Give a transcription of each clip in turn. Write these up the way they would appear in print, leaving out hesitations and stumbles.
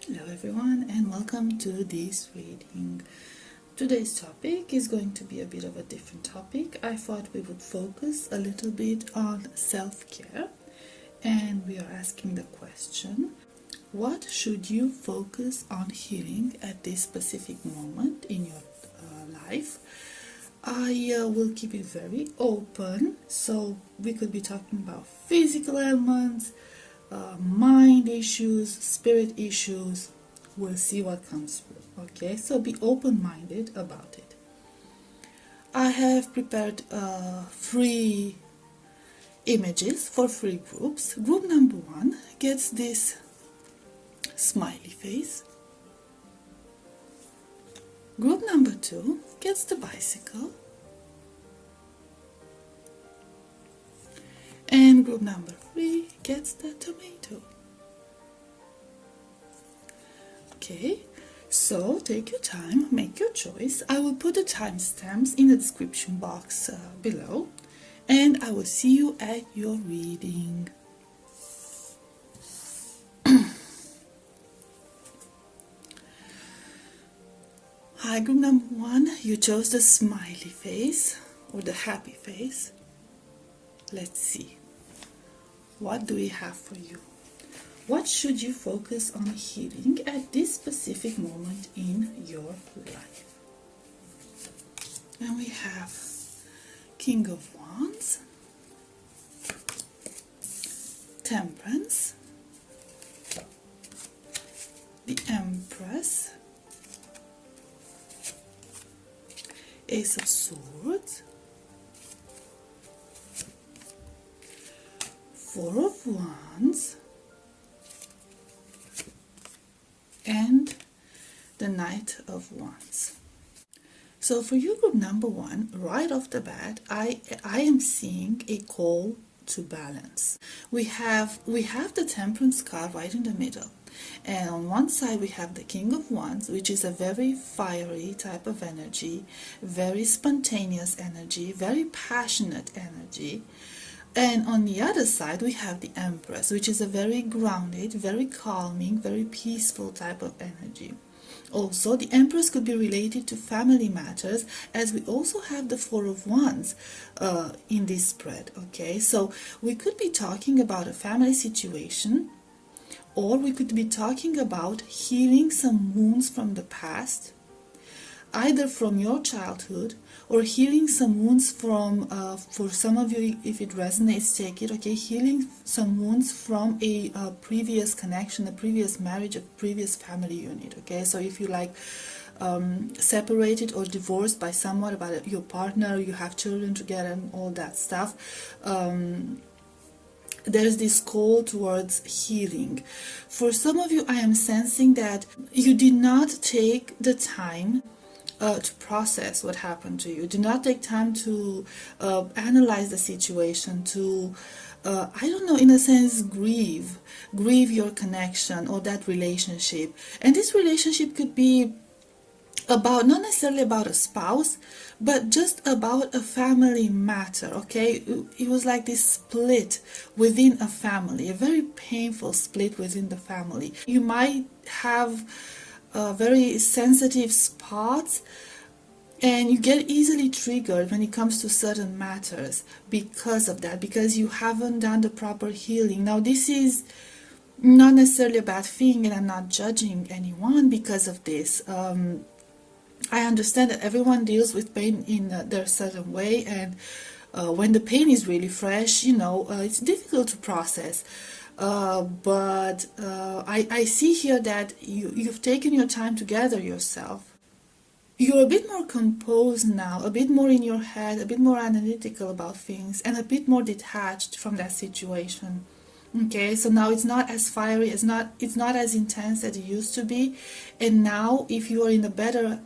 Hello everyone and welcome to this reading. Today's topic is going to be a bit of a different topic. I thought we would focus a little bit on self-care, and we are asking the question, what should you focus on healing at this specific moment in your life? I will keep it very open, so we could be talking about physical ailments, mind issues, spirit issues. We'll see what comes through. Okay, so be open-minded about it. I have prepared 3 images for 3 groups. Group number 1 gets this smiley face. Group number 2 gets the bicycle. And group number 3 gets the tomato. Okay, so take your time, make your choice. I will put the timestamps in the description box below, and I will see you at your reading. Hi, group number 1, you chose the smiley face or the happy face. Let's see. What do we have for you? What should you focus on healing at this specific moment in your life? And we have King of Wands, Temperance, the Empress, Ace of Swords, Four of Wands, and the Knight of Wands. So for you, group number 1, right off the bat, I am seeing a call to balance. We have the Temperance card right in the middle, and on one side we have the King of Wands, which is a very fiery type of energy, very spontaneous energy, very passionate energy. And on the other side, we have the Empress, which is a very grounded, very calming, very peaceful type of energy. Also, the Empress could be related to family matters, as we also have the Four of Wands in this spread. Okay, so we could be talking about a family situation, or we could be talking about healing some wounds from the past, either from your childhood, or healing some wounds from, for some of you, if it resonates, take it, okay, healing some wounds from a previous connection, a previous marriage, a previous family unit, okay? So if you like separated or divorced by someone, about your partner, you have children together and all that stuff, there's this call towards healing. For some of you, I am sensing that you did not take the time to process what happened to you. Do not take time to analyze the situation, to I don't know, in a sense, grieve your connection or that relationship. And this relationship could be about, not necessarily about a spouse, but just about a family matter. Okay, it was like this split within a family, a very painful split within the family. You might have very sensitive spots, and you get easily triggered when it comes to certain matters because of that, because you haven't done the proper healing. Now, this is not necessarily a bad thing, and I'm not judging anyone because of this. I understand that everyone deals with pain in their certain way, and when the pain is really fresh, you know, it's difficult to process. But I see here that you've taken your time to gather yourself. You're a bit more composed now, a bit more in your head, a bit more analytical about things, and a bit more detached from that situation. Okay, so now it's not as fiery, it's not as intense as it used to be. And now, if you are in a better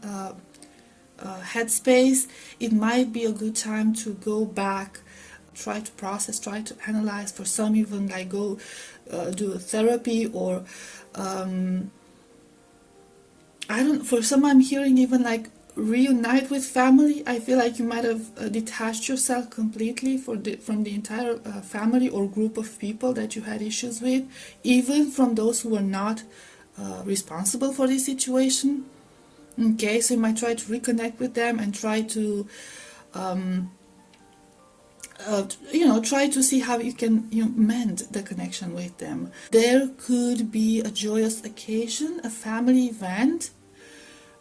headspace, it might be a good time to go back, try to process, try to analyze. For some, even like go do a therapy, or for some, I'm hearing even like reunite with family. I feel like you might have detached yourself completely from the entire family or group of people that you had issues with, even from those who were not responsible for this situation. Okay, so you might try to reconnect with them and try to try to see how you can mend the connection with them. There could be a joyous occasion, a family event,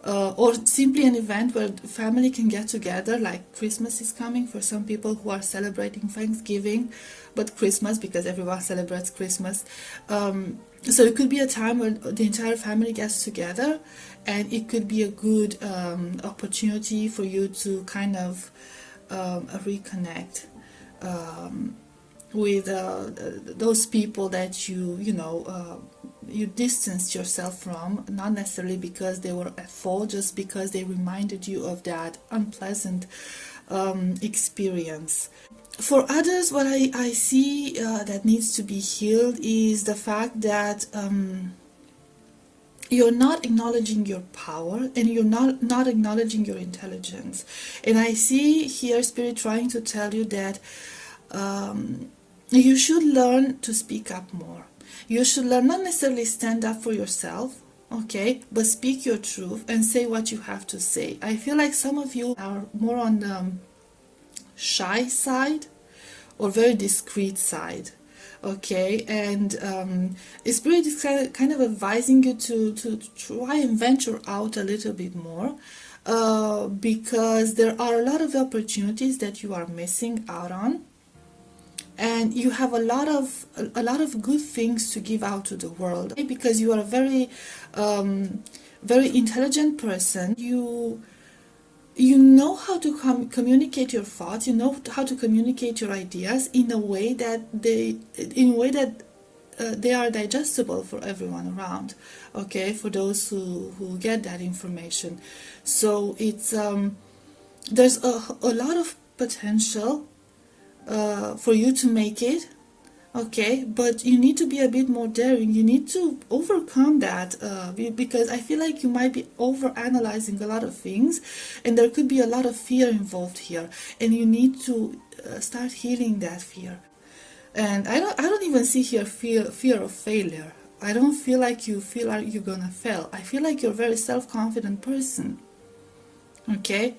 or simply an event where the family can get together, like Christmas is coming for some people who are celebrating Thanksgiving, but Christmas, because everyone celebrates Christmas. So it could be a time where the entire family gets together, and it could be a good opportunity for you to kind of reconnect with those people that you distanced yourself from, not necessarily because they were at fault, just because they reminded you of that unpleasant experience. For others, what I see that needs to be healed is the fact that you're not acknowledging your power, and you're not acknowledging your intelligence. And I see here Spirit trying to tell you that you should learn to speak up more. You should learn, not necessarily stand up for yourself, okay, but speak your truth and say what you have to say. I feel like some of you are more on the shy side or very discreet side. Okay, and Spirit is kind of advising you to try and venture out a little bit more, because there are a lot of opportunities that you are missing out on, and you have a lot of good things to give out to the world, okay? Because you are a very very intelligent person. You know how to communicate your thoughts. You know how to communicate your ideas in a way that they are digestible for everyone around. Okay, for those who get that information. So it's there's a lot of potential for you to make it. Okay, but you need to be a bit more daring. You need to overcome that, because I feel like you might be over-analyzing a lot of things, and there could be a lot of fear involved here, and you need to start healing that fear. And I don't even see here fear of failure. I don't feel like you feel like you're gonna fail. I feel like you're a very self-confident person. Okay,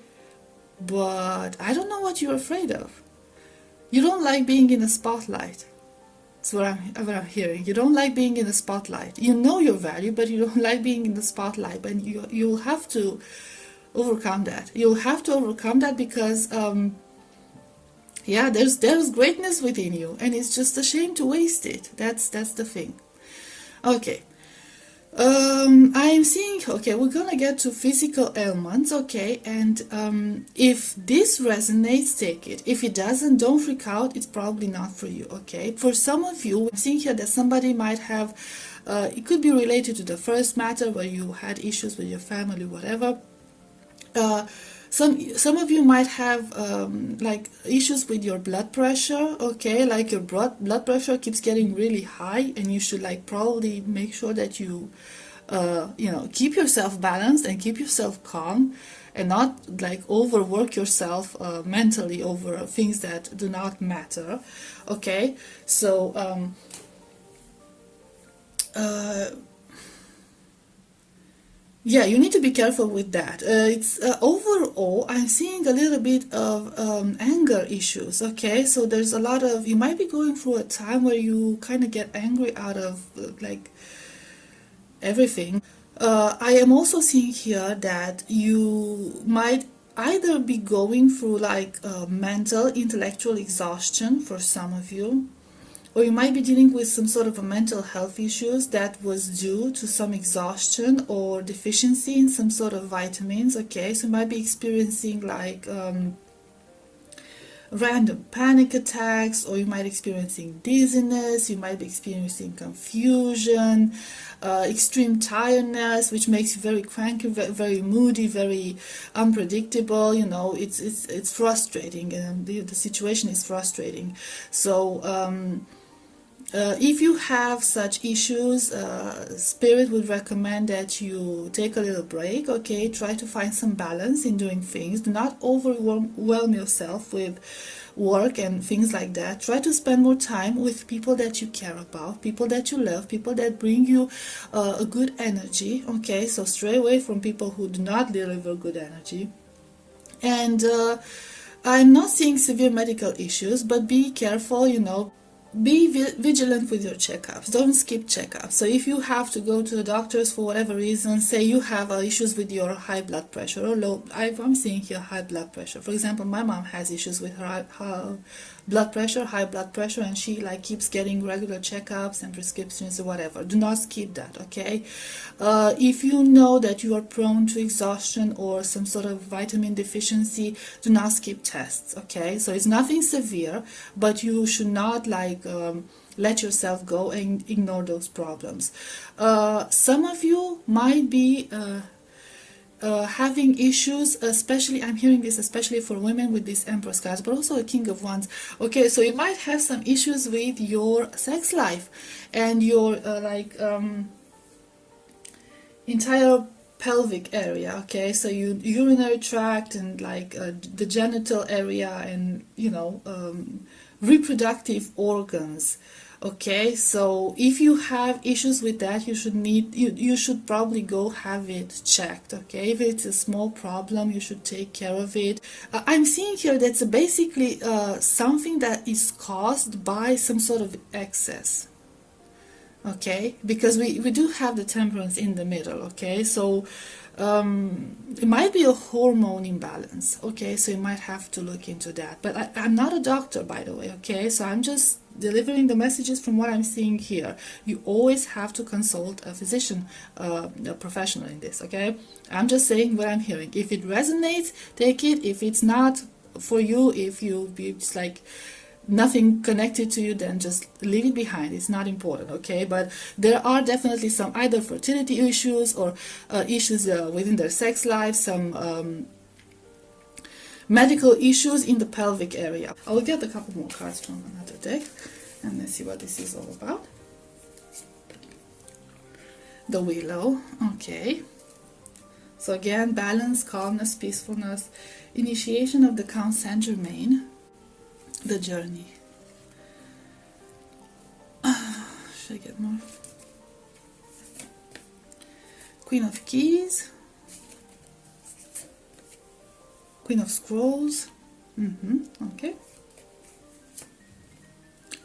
but I don't know what you're afraid of. You don't like being in the spotlight. That's what I'm hearing. You don't like being in the spotlight. You know your value, but you don't like being in the spotlight. And you'll have to overcome that. You'll have to overcome that because, yeah, there's greatness within you, and it's just a shame to waste it. That's the thing. Okay. I am seeing, okay, we're gonna get to physical ailments, okay, and if this resonates, take it. If it doesn't, don't freak out, it's probably not for you, okay. For some of you, I'm seeing here that somebody might have, it could be related to the first matter where you had issues with your family, whatever. Some of you might have like issues with your blood pressure, okay, like your blood pressure keeps getting really high, and you should like probably make sure that you keep yourself balanced and keep yourself calm, and not like overwork yourself mentally over things that do not matter, okay. So yeah, you need to be careful with that. It's overall, I'm seeing a little bit of anger issues, okay? So there's a lot of, you might be going through a time where you kind of get angry out of like everything. I am also seeing here that you might either be going through like mental, intellectual exhaustion for some of you, or you might be dealing with some sort of a mental health issues that was due to some exhaustion or deficiency in some sort of vitamins, okay? So you might be experiencing like random panic attacks, or you might be experiencing dizziness, you might be experiencing confusion, extreme tiredness, which makes you very cranky, very moody, very unpredictable. You know, it's frustrating, and the situation is frustrating. So if you have such issues, Spirit would recommend that you take a little break, okay? Try to find some balance in doing things. Do not overwhelm yourself with work and things like that. Try to spend more time with people that you care about, people that you love, people that bring you a good energy. Okay, so stray away from people who do not deliver good energy. And I'm not seeing severe medical issues, but be careful, you know, be vigilant with your checkups. Don't skip checkups. So if you have to go to the doctors for whatever reason, say you have issues with your high blood pressure or low, I'm seeing here high blood pressure. For example, my mom has issues with her blood pressure, high blood pressure, and she like keeps getting regular checkups and prescriptions or whatever. Do not skip that, okay? If you know that you are prone to exhaustion or some sort of vitamin deficiency, do not skip tests, okay? So it's nothing severe, but you should not like let yourself go and ignore those problems. Some of you might be having issues, especially I'm hearing this especially for women with this Empress cards, but also a King of Wands. Okay, so you might have some issues with your sex life and your entire pelvic area. Okay, so you urinary tract and like the genital area and you know reproductive organs. Okay, so if you have issues with that, you should probably go have it checked. Okay, if it's a small problem, you should take care of it. I'm seeing here that's basically something that is caused by some sort of excess. Okay, because we do have the Temperance in the middle. Okay, so it might be a hormone imbalance. Okay, so you might have to look into that, but I'm not a doctor, by the way. Okay, so I'm just delivering the messages from what I'm seeing here. You always have to consult a physician, a professional in this. Okay, I'm just saying what I'm hearing. If it resonates, take it. If it's not for you, if it's like nothing connected to you, then just leave it behind. It's not important. Okay, but there are definitely some either fertility issues or issues within their sex life, some medical issues in the pelvic area. I'll get a couple more cards from another deck and let's see what this is all about. The Willow. Okay, so again, balance, calmness, peacefulness, initiation of the Count Saint Germain, the journey. Should I get more? Queen of Keys, Queen of Scrolls. Okay,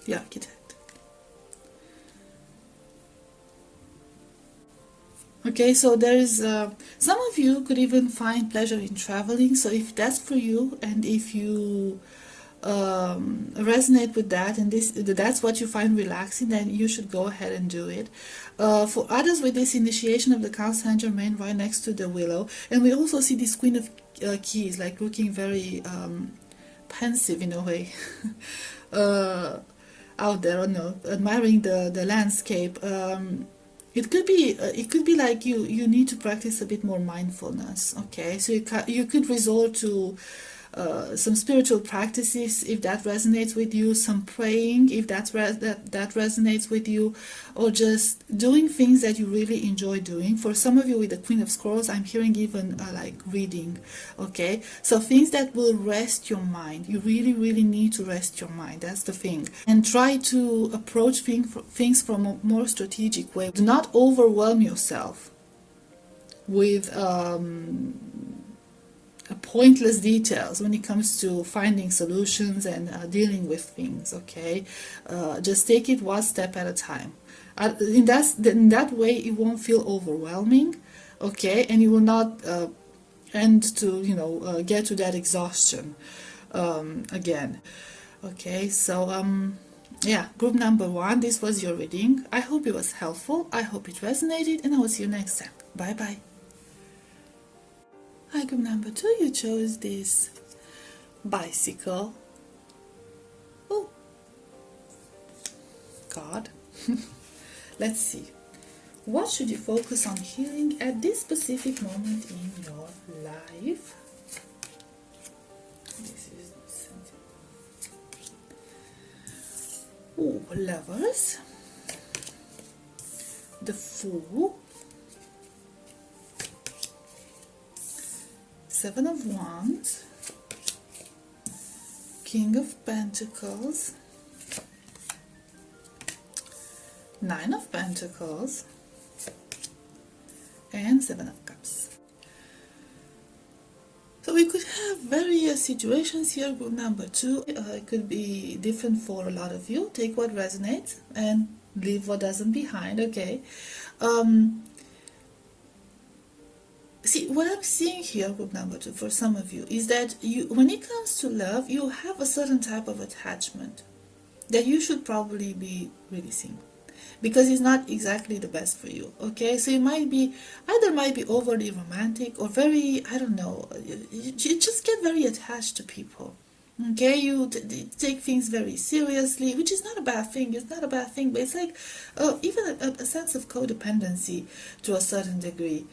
the Architect. Okay, so there is some of you could even find pleasure in traveling. So if that's for you, and if you resonate with that, and that's what you find relaxing, then you should go ahead and do it. For others, with this initiation of the Count Saint Germain right next to the Willow, and we also see this Queen of Keys like looking very pensive in a way, out there, or no, admiring the landscape. It could be like you need to practice a bit more mindfulness. Okay, so you could resort to some spiritual practices if that resonates with you, some praying if that resonates with you, or just doing things that you really enjoy doing. For some of you with the Queen of Scrolls, I'm hearing even like reading. Okay, so things that will rest your mind. You really need to rest your mind. That's the thing. And try to approach things from a more strategic way. Do not overwhelm yourself with pointless details when it comes to finding solutions and dealing with things. Okay, just take it one step at a time. In that way, it won't feel overwhelming. Okay, and you will not end to get to that exhaustion again. Okay, so yeah, group number 1, this was your reading. I hope it was helpful. I hope it resonated, and I will see you next time. Bye bye. Hi, group number 2, you chose this bicycle. Oh, God. Let's see. What should you focus on healing at this specific moment in your life? This is Lovers, the Fool, 7 of Wands, King of Pentacles, Nine of Pentacles, and Seven of Cups. So we could have various situations here. Group number 2, it could be different for a lot of you. Take what resonates and leave what doesn't behind, okay? See, what I'm seeing here, group number 2, for some of you, is that you, when it comes to love, you have a certain type of attachment that you should probably be releasing, because it's not exactly the best for you, okay? So it might be, either might be overly romantic or very, I don't know, you just get very attached to people, okay? You take things very seriously, which is not a bad thing. It's not a bad thing, but it's like even a sense of codependency to a certain degree.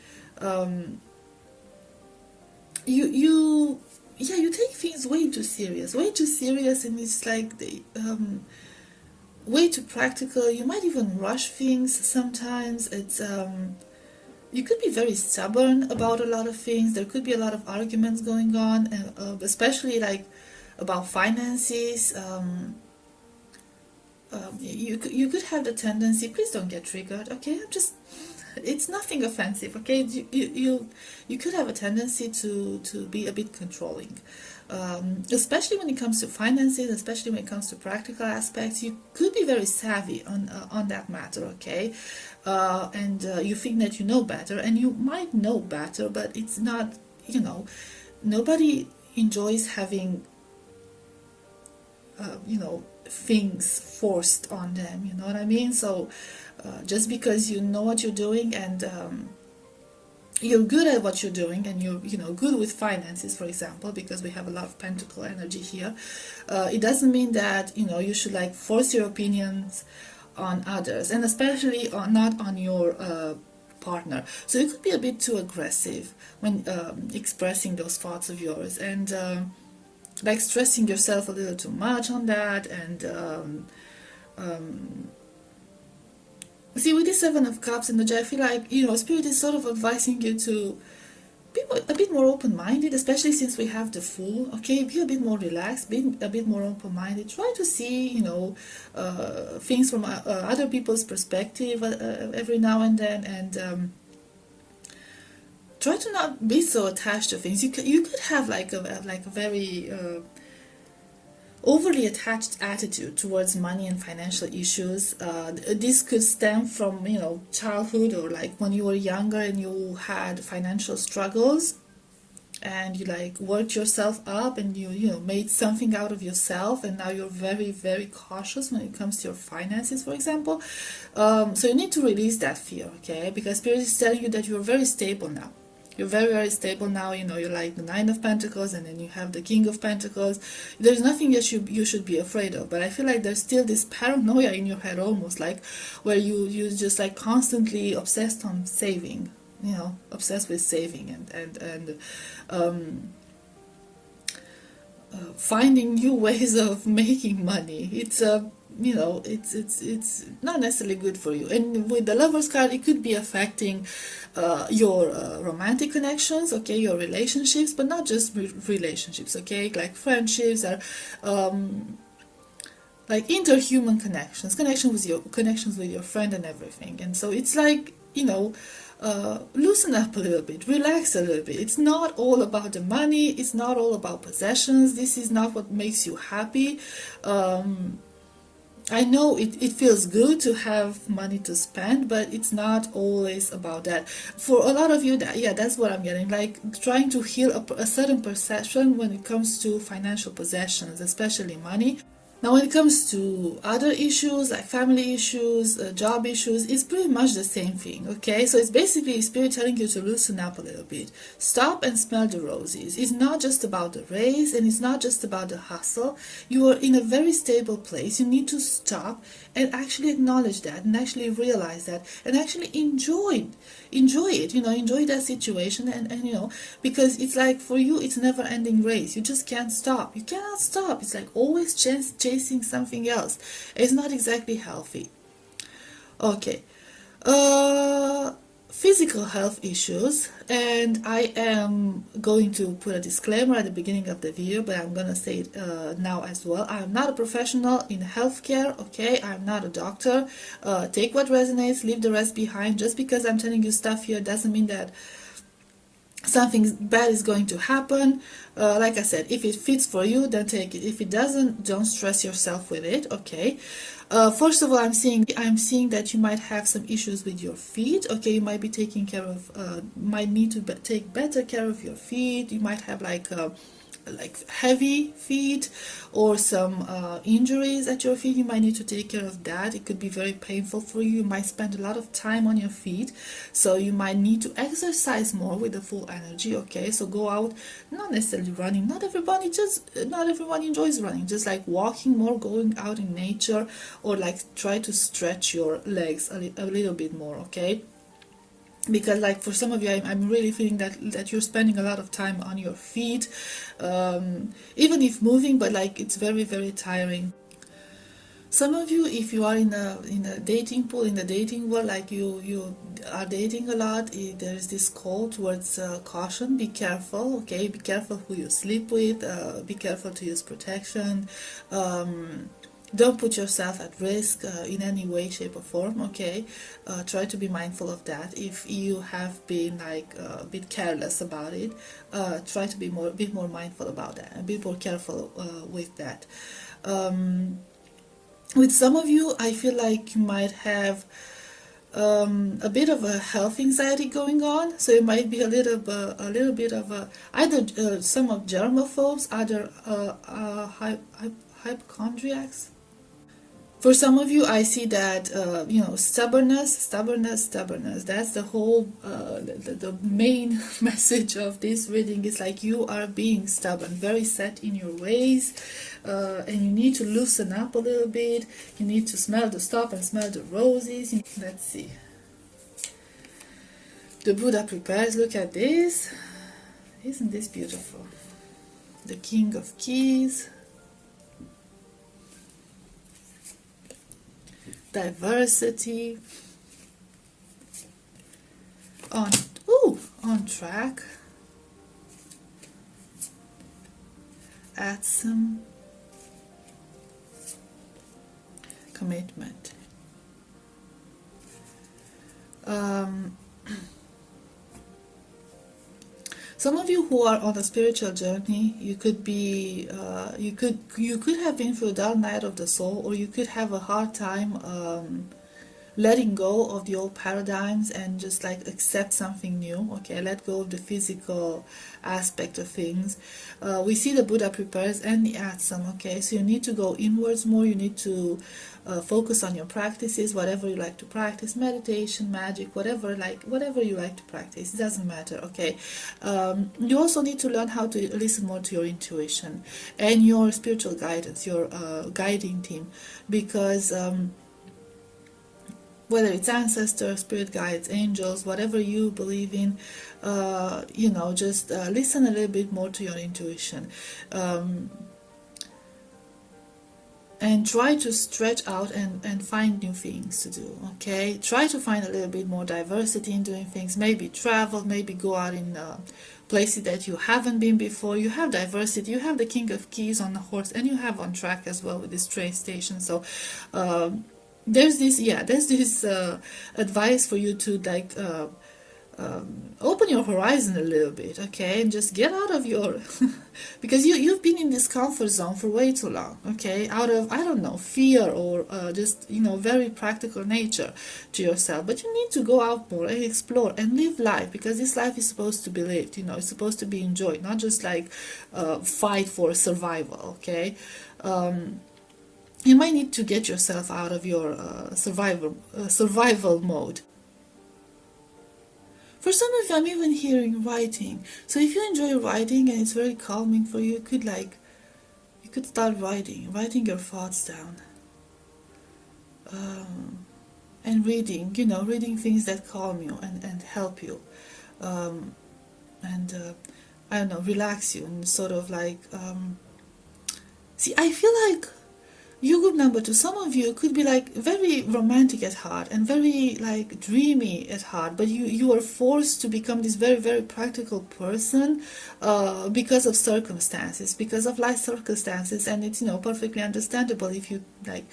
You take things way too serious, and it's like way too practical. You might even rush things sometimes. It's you could be very stubborn about a lot of things. There could be a lot of arguments going on, and especially like about finances. You could have the tendency, please don't get triggered, okay? It's nothing offensive, okay? You could have a tendency to be a bit controlling, especially when it comes to finances, especially when it comes to practical aspects. You could be very savvy on that matter, okay? And you think that you know better, and you might know better, but it's not, nobody enjoys having things forced on them, you know what I mean? So just because you know what you're doing, and you're good at what you're doing, and you're good with finances, for example, because we have a lot of pentacle energy here, it doesn't mean that you should like force your opinions on others, and especially not on your partner. So you could be a bit too aggressive when expressing those thoughts of yours, and like stressing yourself a little too much on that. And see, with the Seven of Cups energy, I feel like Spirit is sort of advising you to be a bit more open-minded, especially since we have the Fool. Okay, be a bit more relaxed, be a bit more open-minded. Try to see things from other people's perspective every now and then, and try to not be so attached to things. You could have like a very overly attached attitude towards money and financial issues. This could stem from childhood, or like when you were younger and you had financial struggles, and you like worked yourself up, and you made something out of yourself, and now you're very, very cautious when it comes to your finances, for example. So you need to release that fear, okay? Because Spirit is telling you that you're very stable now. You're very, very stable now. You're like the Nine of Pentacles, and then you have the King of Pentacles. There's nothing that you should be afraid of, but I feel like there's still this paranoia in your head, almost like, where you just like constantly obsessed on saving, obsessed with saving, and finding new ways of making money. It's it's not necessarily good for you. And with the Lovers card, it could be affecting your romantic connections, okay, your relationships, but not just relationships, okay, like friendships, or like interhuman connections with your friend and everything. And so it's like loosen up a little bit, relax a little bit. It's not all about the money, it's not all about possessions. This is not what makes you happy. I know it feels good to have money to spend, but it's not always about that. For a lot of you, that's what I'm getting, like trying to heal a certain perception when it comes to financial possessions, especially money. Now, when it comes to other issues, like family issues, job issues, it's pretty much the same thing, okay? So it's basically Spirit telling you to loosen up a little bit. Stop and smell the roses. It's not just about the race, and it's not just about the hustle. You are in a very stable place. You need to stop and actually acknowledge that, and actually realize that, and actually enjoy it, enjoy that situation, and because it's like, for you, it's never ending race. You just can't stop. You cannot stop. It's like always chasing something else. It's not exactly healthy. Okay. physical health issues, and I am going to put a disclaimer at the beginning of the video, but I'm gonna say it now as well. I'm not a professional in healthcare, okay? I'm not a doctor. Take what resonates, leave the rest behind. Just because I'm telling you stuff here doesn't mean that something bad is going to happen. Like I said, if it fits for you, then take it. If it doesn't, don't stress yourself with it, okay? First of all, I'm seeing that you might have some issues with your feet, okay? You might be taking care of, might need to take better care of your feet. You might have like heavy feet or some injuries at your feet. You might need to take care of that. It could be very painful for you. You might spend a lot of time on your feet, so you might need to exercise more with the full energy, okay? So go out, not necessarily running. Not everyone enjoys running. Just like walking more, going out in nature, or like try to stretch your legs a little bit more, okay? Because like for some of you, I'm really feeling that you're spending a lot of time on your feet, even if moving, but like it's very, very tiring. Some of you, if you are in a dating pool, in the dating world, like you are dating a lot, there's this call towards caution. Be careful, okay? Be careful who you sleep with. Be careful to use protection. Don't put yourself at risk in any way, shape, or form, okay? Try to be mindful of that. If you have been like a bit careless about it, try to be a bit more mindful about that, a bit more careful with that. With some of you, I feel like you might have a bit of a health anxiety going on, so it might be a little bit of either some of germaphobes, other hypochondriacs. For some of you, I see that stubbornness. That's the whole the main message of this reading. Is like you are being stubborn, very set in your ways, and you need to loosen up a little bit. You need to stop and smell the roses. Let's see. The Buddha prepares. Look at this. Isn't this beautiful? The King of Keys. Diversity, on track, some commitment. Some of you who are on a spiritual journey, you could be, you could have been through a dull night of the soul, or you could have a hard time letting go of the old paradigms and just like accept something new, okay? Let go of the physical aspect of things. We see the Buddha prepares and the Atsam, okay? So you need to go inwards more. You need to focus on your practices, whatever you like to practice, meditation, magic, whatever you like to practice. It doesn't matter, okay? You also need to learn how to listen more to your intuition and your spiritual guidance, your guiding team, because whether it's ancestors, spirit guides, angels, whatever you believe in, just listen a little bit more to your intuition. And try to stretch out and find new things to do, okay? Try to find a little bit more diversity in doing things. Maybe travel, maybe go out in places that you haven't been before. You have diversity. You have the King of Keys on the horse, and you have on track as well with this train station. So there's this advice for you to like open your horizon a little bit, okay, and just get out of your because you've been in this comfort zone for way too long, okay, out of, I don't know, fear or just very practical nature to yourself. But you need to go out more and explore and live life, because this life is supposed to be lived, it's supposed to be enjoyed, not just like fight for survival, okay. You might need to get yourself out of your survival mode. For some of you, I'm even hearing writing. So if you enjoy writing and it's very calming for you, you could start writing your thoughts down, and reading things that calm you and help you, and I don't know, relax you, and sort of like see, I feel like You group number 2, some of you could be like very romantic at heart and very like dreamy at heart, but you are forced to become this very, very practical person because of circumstances, because of life circumstances, and it's, you know, perfectly understandable if you like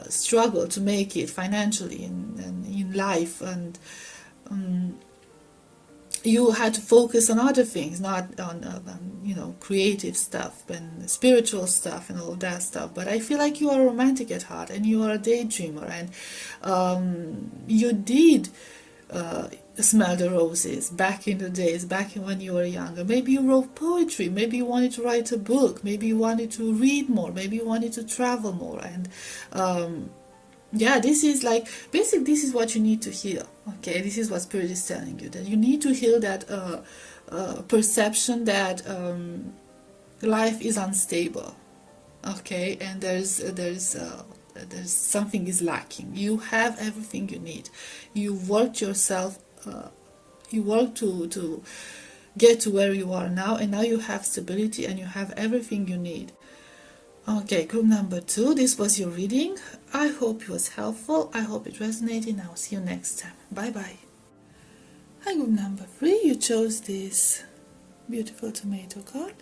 struggle to make it financially in life, and you had to focus on other things, not on you know, creative stuff and spiritual stuff and all of that stuff. But I feel like you are romantic at heart and you are a daydreamer, and you did smell the roses back in the days, back when you were younger. Maybe you wrote poetry, maybe you wanted to write a book, maybe you wanted to read more, maybe you wanted to travel more, and yeah, this is like, basically this is what you need to heal. Okay, this is what Spirit is telling you, that you need to heal that perception that life is unstable. Okay, and there's something is lacking. You have everything you need. You worked yourself. You worked to get to where you are now, and now you have stability and you have everything you need. Okay, group number 2, this was your reading. I hope it was helpful. I hope it resonated, and I'll see you next time. Bye bye. Hi, group number 3, you chose this beautiful tomato card.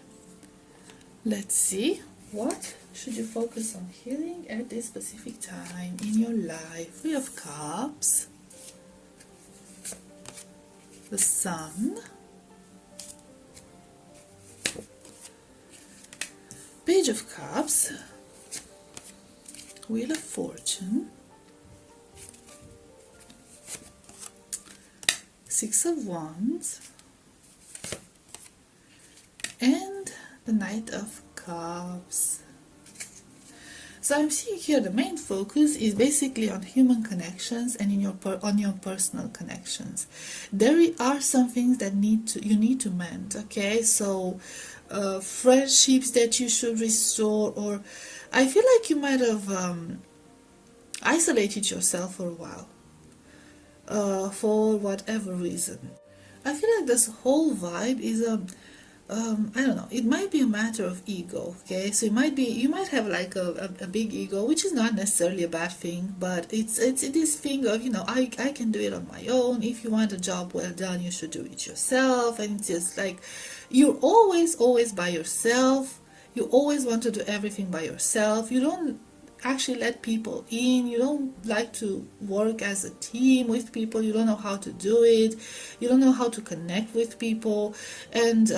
Let's see, what should you focus on healing at this specific time in your life? 3 of Cups, the Sun, Page of Cups, Wheel of Fortune, 6 of Wands, and the Knight of Cups. So I'm seeing here the main focus is basically on human connections and on your personal connections. There are some things that you need to mend. Okay, so friendships that you should restore, or I feel like you might have isolated yourself for a while for whatever reason. I feel like this whole vibe is I don't know, it might be a matter of ego. Okay, so you might have like a big ego, which is not necessarily a bad thing, but it's this thing of, you know, I can do it on my own. If you want a job well done, you should do it yourself. And it's just like you're always by yourself. You always want to do everything by yourself. You don't actually let people in. You don't like to work as a team with people. You don't know how to do it. You don't know how to connect with people, and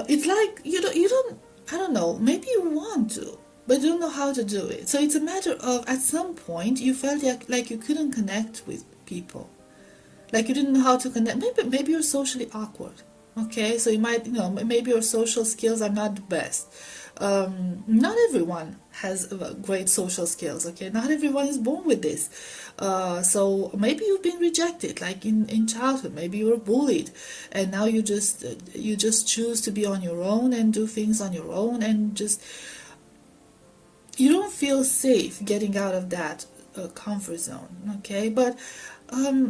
it's like you don't I don't know, maybe you want to, but you don't know how to do it. So it's a matter of, at some point you felt like you couldn't connect with people, like you didn't know how to connect. Maybe you're socially awkward. Okay, so you might, you know, maybe your social skills are not the best. Not everyone has great social skills. Okay, not everyone is born with this. So maybe you've been rejected, like in childhood. Maybe you were bullied, and now you just choose to be on your own and do things on your own, and just you don't feel safe getting out of that comfort zone. Okay, but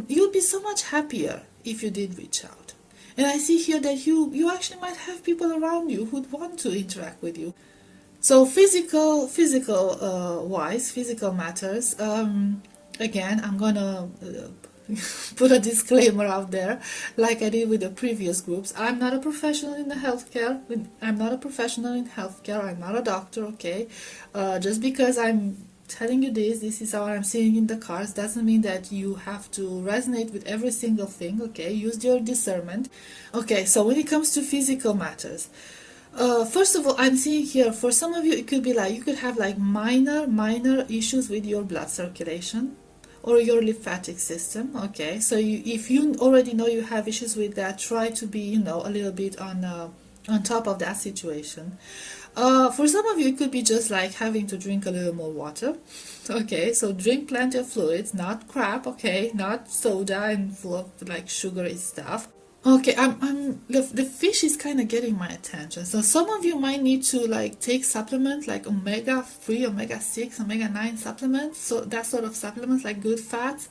you'd be so much happier if you did reach out. And I see here that you actually might have people around you who'd want to interact with you. So physical wise, physical matters. Again, I'm gonna put a disclaimer out there, like I did with the previous groups. I'm not a professional in the healthcare. I'm not a professional in healthcare. I'm not a doctor. Okay, just because I'm telling you this is how I'm seeing in the cards, doesn't mean that you have to resonate with every single thing. Okay, use your discernment. Okay, so when it comes to physical matters, first of all, I'm seeing here, for some of you, it could be like you could have like minor issues with your blood circulation or your lymphatic system. Okay, so if you already know you have issues with that, try to be, you know, a little bit on top of that situation. For some of you, it could be just like having to drink a little more water. Okay, so drink plenty of fluids, not crap. Okay, not soda and full of like sugary stuff. Okay, the fish is kind of getting my attention. So some of you might need to like take supplements like omega-3, omega-6, omega-9 supplements. So that sort of supplements, like good fats.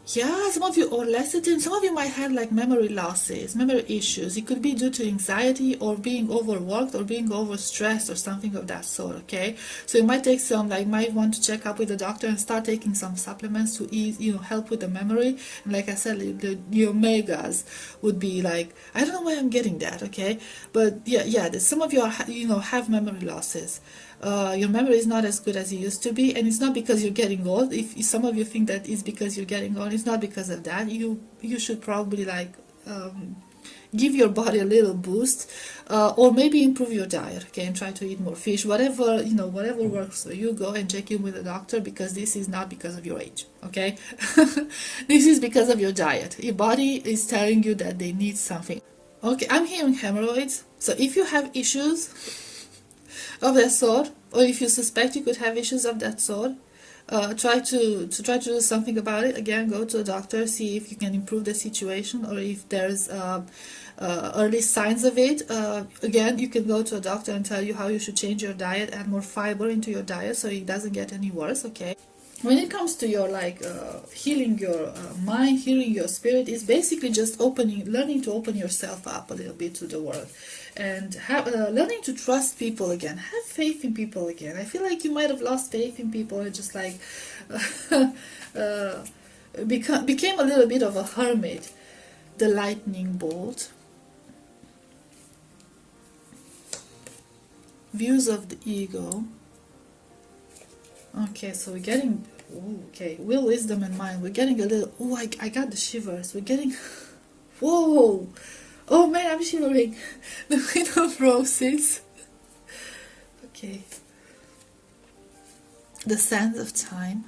Yeah, some of you, or lecithin, some of you might have like memory losses, memory issues. It could be due to anxiety or being overworked or being overstressed or something of that sort, okay? So you might take some, like, might want to check up with the doctor and start taking some supplements to ease, help with the memory. And like I said, the omegas would be like, I don't know why I'm getting that, okay? But yeah, some of you are, have memory losses. Your memory is not as good as it used to be, and it's not because you're getting old. If some of you think that it's because you're getting old, it's not because of that. You should probably like give your body a little boost, or maybe improve your diet, okay, and try to eat more fish. Whatever works for you. Go and check in with the doctor, because this is not because of your age, okay? This is because of your diet. Your body is telling you that they need something. Okay, I'm hearing hemorrhoids. So if you have issues of that sort, or if you suspect you could have issues of that sort, try to do something about it. Again, go to a doctor, see if you can improve the situation, or if there's early signs of it. Again, you can go to a doctor and tell you how you should change your diet, add more fiber into your diet so it doesn't get any worse, okay? When it comes to your healing your mind, healing your spirit, is basically just learning to open yourself up a little bit to the world, and learning to trust people again, have faith in people again. I feel like you might have lost faith in people and just like became a little bit of a hermit. The lightning bolt, views of the ego. Okay, so we're getting, okay, will, wisdom, and mind. We're getting a little, I got the shivers. We're getting, whoa, oh man, I'm shivering. The Queen of Roses. Okay. The Sands of Time.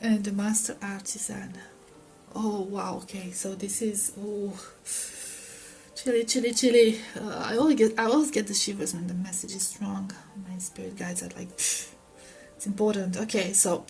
And the Master Artisan. Oh, wow, okay, so this is, chilly. I always get the shivers when the message is strong. My spirit guides are like, psh, it's important. Okay, so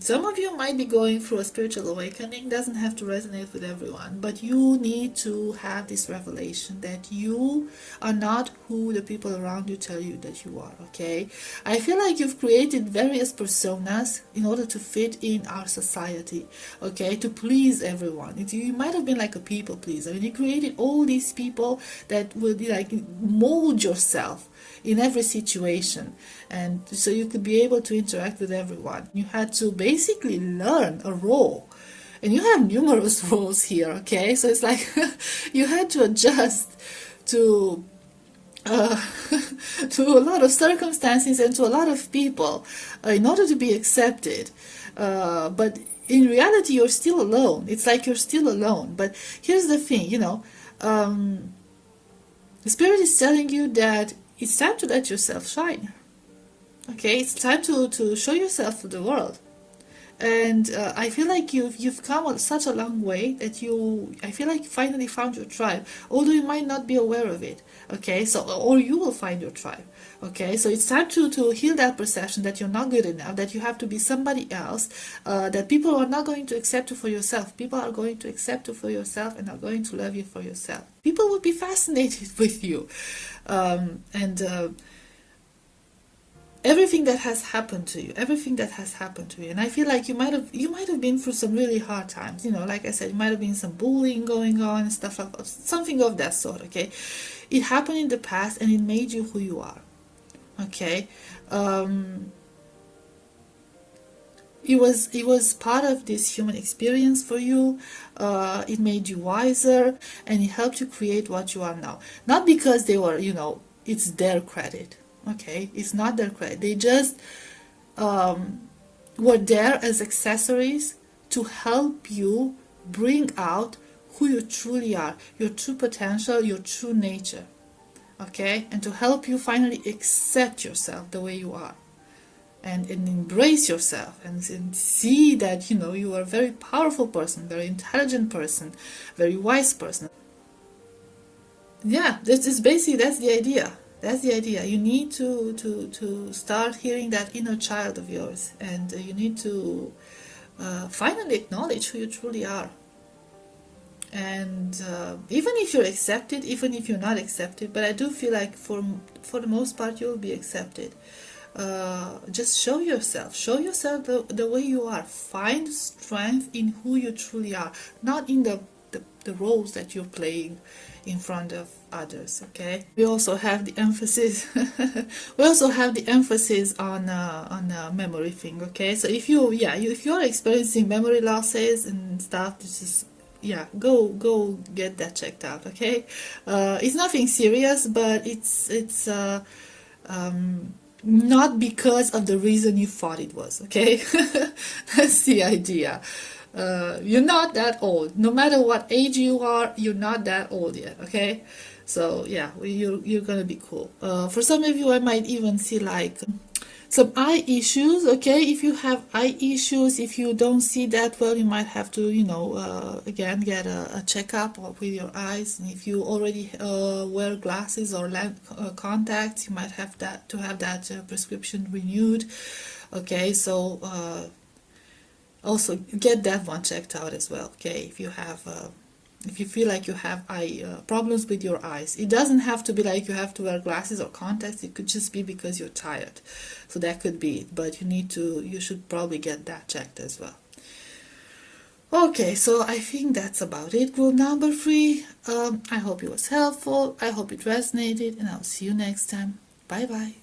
some of you might be going through a spiritual awakening. Doesn't have to resonate with everyone, but you need to have this revelation that you are not who the people around you tell you that you are, okay? I feel like you've created various personas in order to fit in our society, okay, to please everyone. You might have been like a people pleaser, and you created all these people that would like mold yourself in every situation, and so you could be able to interact with everyone. You had to basically learn a role, and you have numerous roles here, okay? So it's like you had to adjust to to a lot of circumstances and to a lot of people in order to be accepted, but in reality you're still alone. It's like you're still alone. But here's the thing, the spirit is telling you that it's time to let yourself shine. Okay, it's time to show yourself to the world. And I feel like you've come such a long way that I feel like you finally found your tribe, although you might not be aware of it. Okay, so, or you will find your tribe. Okay, so it's time to heal that perception that you're not good enough, that you have to be somebody else, that people are not going to accept you for yourself. People are going to accept you for yourself and are going to love you for yourself. People will be fascinated with you. And everything that has happened to you, and I feel like you might have been through some really hard times. Like I said, you might have been some bullying going on and stuff like that, something of that sort. Okay, it happened in the past and it made you who you are. Okay, it was part of this human experience for you. It made you wiser, and it helped you create what you are now. Not because they were, it's their credit. Okay, it's not their credit. They just were there as accessories to help you bring out who you truly are, your true potential, your true nature. Okay, and to help you finally accept yourself the way you are, and embrace yourself, and see that you are a very powerful person, very intelligent person, very wise person. Yeah, that's the idea. That's the idea. You need to start hearing that inner child of yours, and you need to finally acknowledge who you truly are. And even if you're accepted, even if you're not accepted, but I do feel like for the most part you'll be accepted. just show yourself the way you are. Find strength in who you truly are, not in the roles that you're playing in front of others. Okay, we also have the emphasis on memory thing. Okay, so if if you're experiencing memory losses and stuff, this is, go get that checked out. Okay, it's nothing serious, but it's not because of the reason you thought it was. Okay, that's the idea. You're not that old. No matter what age you are, you're not that old yet. Okay, so yeah, you're gonna be cool. For some of you, I might even see like some eye issues. Okay, if you have eye issues, if you don't see that well, you might have to, again, get a checkup with your eyes. And if you already wear glasses or contacts, you might have to have that prescription renewed. Okay, so also get that one checked out as well. Okay, if you feel like you have eye problems with your eyes, it doesn't have to be like you have to wear glasses or contacts. It could just be because you're tired, so that could be it. But you should probably get that checked as well. Okay, so I think that's about it, group number 3. I hope it was helpful, I hope it resonated, and I'll see you next time. Bye bye.